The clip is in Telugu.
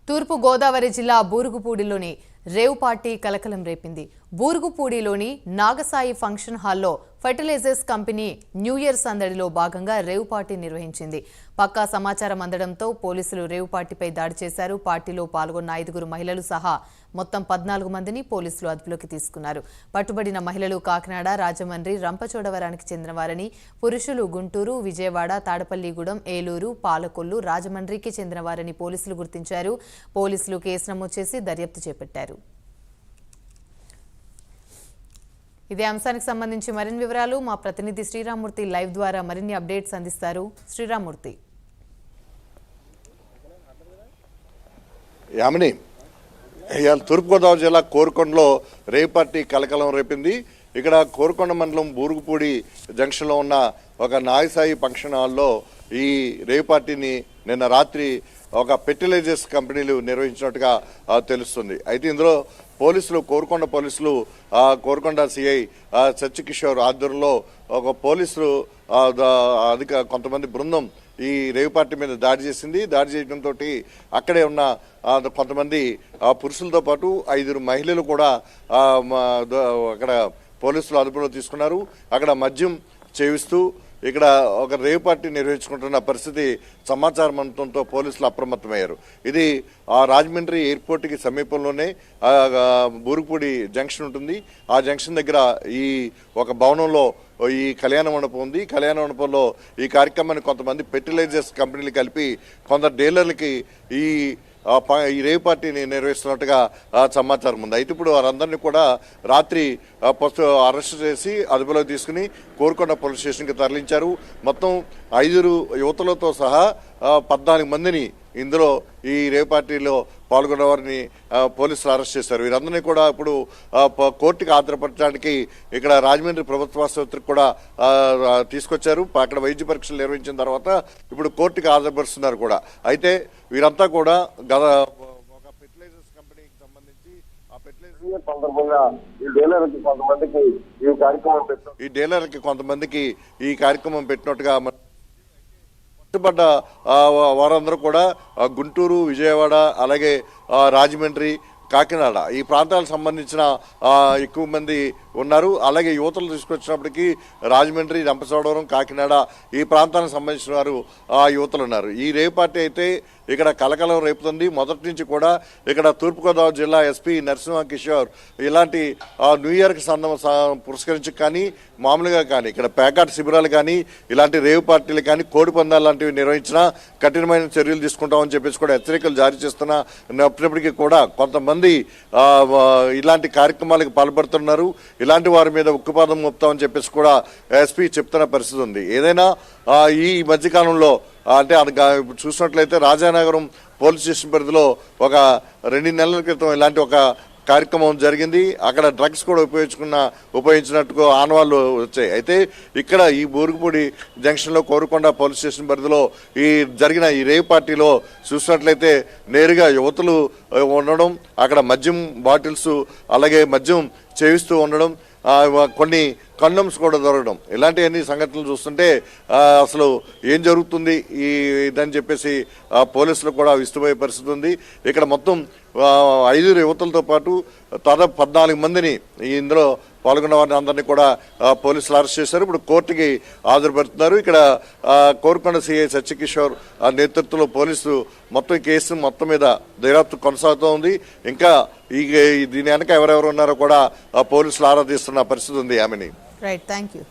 తూర్పు గోదావరి జిల్లా బూరుగుపూడిలోని రేవ్ పార్టీ కలకలం రేపింది. బూరుగుపూడిలోని నాగసాయి ఫంక్షన్ హాల్లో ఫెర్టిలైజర్స్ కంపెనీ న్యూ ఇయర్ సందడిలో భాగంగా రేవ్ పార్టీ నిర్వహించింది. పక్కా సమాచారం అందడంతో పోలీసులు రేవ్ పార్టీపై దాడి చేశారు. పార్టీలో పాల్గొన్న 5 మహిళలు సహా మొత్తం 14 మందిని పోలీసులు అదుపులోకి తీసుకున్నారు. పట్టుబడిన మహిళలు కాకినాడ, రాజమండ్రి, రంపచోడవరానికి చెందినవారని, పురుషులు గుంటూరు, విజయవాడ, తాడపల్లిగూడెం, ఏలూరు, పాలకొల్లు, రాజమండ్రికి చెందినవారని పోలీసులు గుర్తించారు. పోలీసులు కేసు నమోదు చేసి దర్యాప్తు చేపట్టారు. ఇదే అంశానికి సంబంధించి మరిన్ని వివరాలు మా ప్రతినిధి శ్రీరామూర్తి లైవ్ ద్వారా మరిన్ని అప్డేట్స్ అందిస్తారు. శ్రీరామూర్తి. యామిని, ఇవాళ తూర్పుగోదావరి జిల్లా కోరుకొండలో రేవ్ పార్టీ కలకలం రేపింది. ఇక్కడ కోరుకొండ మండలం బూరుగుపూడి జంక్షన్లో ఉన్న ఒక నాగసాయి ఫంక్షన్ హాల్లో ఈ రేవ్ పార్టీని నిన్న రాత్రి ఒక ఫెర్టిలైజర్స్ కంపెనీలు నిర్వహించినట్టుగా తెలుస్తుంది. అయితే ఇందులో పోలీసులు, కోరుకొండ పోలీసులు, కోరుకొండ సిఐ సత్యకిషోర్ ఆధ్వర్యంలో ఒక పోలీసులు కొంతమంది బృందం ఈ రేవ్ పార్టీ మీద దాడి చేసింది. దాడి చేయడంతో అక్కడే ఉన్న కొంతమంది పురుషులతో పాటు 5 మహిళలు కూడా అక్కడ పోలీసులు అదుపులో తీసుకున్నారు. అక్కడ మద్యం చేయిస్తూ ఇక్కడ ఒక రేవ్ పార్టీ నిర్వహించుకుంటున్న పరిస్థితి సమాచారం అందడంతో పోలీసులు అప్రమత్తమయ్యారు. ఇది రాజమండ్రి ఎయిర్పోర్ట్కి సమీపంలోనే బూరుగుపూడి జంక్షన్ ఉంటుంది. ఆ జంక్షన్ దగ్గర ఈ ఒక భవనంలో ఈ కళ్యాణ మండపం ఉంది. కళ్యాణ మండపంలో ఈ కార్యక్రమాన్ని కొంతమంది ఫెర్టిలైజర్స్ కంపెనీలు కలిపి కొందరు డీలర్లకి ఈ రేవ్ పార్టీని నిర్వహిస్తున్నట్టుగా సమాచారం ఉంది. అయితే ఇప్పుడు వారందరినీ కూడా రాత్రి అరెస్ట్ చేసి అదుపులోకి తీసుకుని కోరుకొండ పోలీస్ స్టేషన్కి తరలించారు. మొత్తం 5 యువతులతో సహా 14 మందిని ఇందులో ఈ రేవ్ పార్టీలో పాల్గొన్న వారిని పోలీసులు అరెస్ట్ చేశారు. వీరందరినీ కూడా ఇప్పుడు కోర్టుకి హాజరుపరచడానికి ఇక్కడ రాజమండ్రి ప్రభుత్వ ఆసుపత్రికి కూడా తీసుకొచ్చారు. అక్కడ వైద్య పరీక్షలు నిర్వహించిన తర్వాత ఇప్పుడు కోర్టుకి హాజరుపరుస్తున్నారు కూడా. అయితే వీరంతా కూడా గత ఒక ఫెర్టిలైజర్స్ కంపెనీకి సంబంధించి ఆ ఫెర్టిలైజర్ సందర్భంగా ఈ డీలర్కి కొంతమందికి ఈ కార్యక్రమం పెట్టినట్టుగా పట్టుబడ్డ వారందరూ కూడా గుంటూరు, విజయవాడ, అలాగే రాజమండ్రి, కాకినాడ ఈ ప్రాంతాలకు సంబంధించిన ఎక్కువ మంది ఉన్నారు. అలాగే యువతలు తీసుకొచ్చినప్పటికీ రాజమండ్రి, రంపచోడవరం, కాకినాడ ఈ ప్రాంతానికి సంబంధించిన వారు యువతలు ఉన్నారు. ఈ రేవ్ పార్టీ అయితే ఇక్కడ కలకలం రేపుతుంది. మొదటి నుంచి కూడా ఇక్కడ తూర్పుగోదావరి జిల్లా ఎస్పీ నరసింహ కిషోర్ ఇలాంటి న్యూ ఇయర్కి పురస్కరించి కానీ మామూలుగా కానీ ఇక్కడ ప్యాకాట్ శిబిరాలు కానీ ఇలాంటి రేవ్ పార్టీలు కానీ కోడి పందాలు లాంటివి నిర్వహించినా కఠినమైన చర్యలు తీసుకుంటామని చెప్పేసి కూడా హెచ్చరికలు జారీ చేస్తున్నప్పటికీ కూడా కొంతమంది ఇలాంటి కార్యక్రమాలకు పాల్పడుతున్నారు. ఇలాంటి వారి మీద ఉక్కుపాదం మోపుతామని చెప్పేసి కూడా ఎస్పీ చెప్తున్న పరిస్థితి ఉంది. ఏదైనా ఈ మధ్యకాలంలో అంటే చూసినట్లయితే రాజానగరం పోలీస్ స్టేషన్ పరిధిలో ఒక 2 నెలల క్రితం ఇలాంటి ఒక కార్యక్రమం జరిగింది. అక్కడ డ్రగ్స్ కూడా ఉపయోగించినట్టుగా ఆనవాళ్లు వచ్చాయి. అయితే ఇక్కడ ఈ బూరుగుపూడి జంక్షన్లో కోరుకొండ పోలీస్ స్టేషన్ పరిధిలో ఈ జరిగిన ఈ రేవ్ పార్టీలో చూసినట్లయితే నేరుగా యువతులు ఉండడం, అక్కడ మద్యం బాటిల్స్ అలాగే మద్యం చేయిస్తూ ఉండడం, కొన్ని కండమ్స్ కూడా దొరకడం, ఇలాంటి సంఘటనలు చూస్తుంటే అసలు ఏం జరుగుతుంది ఇదని చెప్పేసి పోలీసులు కూడా విస్తుపోయే పరిస్థితి ఉంది. ఇక్కడ మొత్తం 5 యువతులతో పాటు దాదాపు 14 మందిని ఇందులో పాల్గొన్న వారిని అందరినీ కూడా పోలీసులు అరెస్ట్ చేశారు. ఇప్పుడు కోర్టుకి హాజరుపడుతున్నారు. ఇక్కడ కోరుకొండ సిఐ సత్యకిషోర్ నేతృత్వంలో పోలీసు మొత్తం కేసు మొత్తం మీద దర్యాప్తు కొనసాగుతూ ఉంది. ఇంకా దీని వెనక ఎవరెవరు ఉన్నారో కూడా పోలీసులు ఆరా తీస్తున్న పరిస్థితి ఉంది. ఆమెని రైట్, థ్యాంక్ యూ.